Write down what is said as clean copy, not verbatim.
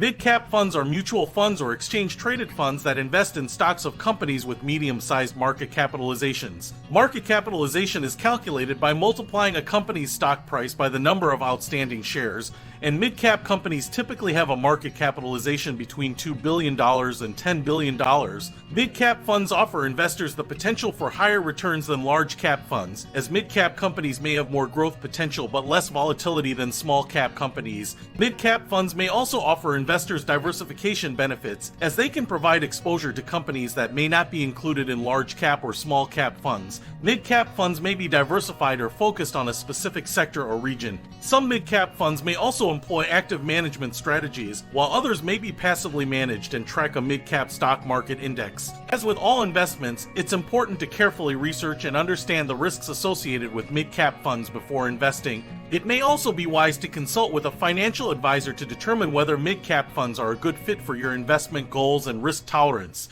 Mid-cap funds are mutual funds or exchange-traded funds that invest in stocks of companies with medium-sized market capitalizations. Market capitalization is calculated by multiplying a company's stock price by the number of outstanding shares, and mid-cap companies typically have a market capitalization between $2 billion and $10 billion. Mid-cap funds offer investors the potential for higher returns than large-cap funds, as mid-cap companies may have more growth potential but less volatility than small-cap companies. Mid-cap funds may also offer investors diversification benefits, as they can provide exposure to companies that may not be included in large-cap or small-cap funds. Mid-cap funds may be diversified or focused on a specific sector or region. Some mid-cap funds may also employ active management strategies, while others may be passively managed and track a mid-cap stock market index. As with all investments, it's important to carefully research and understand the risks associated with mid-cap funds before investing. It may also be wise to consult with a financial advisor to determine whether mid-cap funds are a good fit for your investment goals and risk tolerance.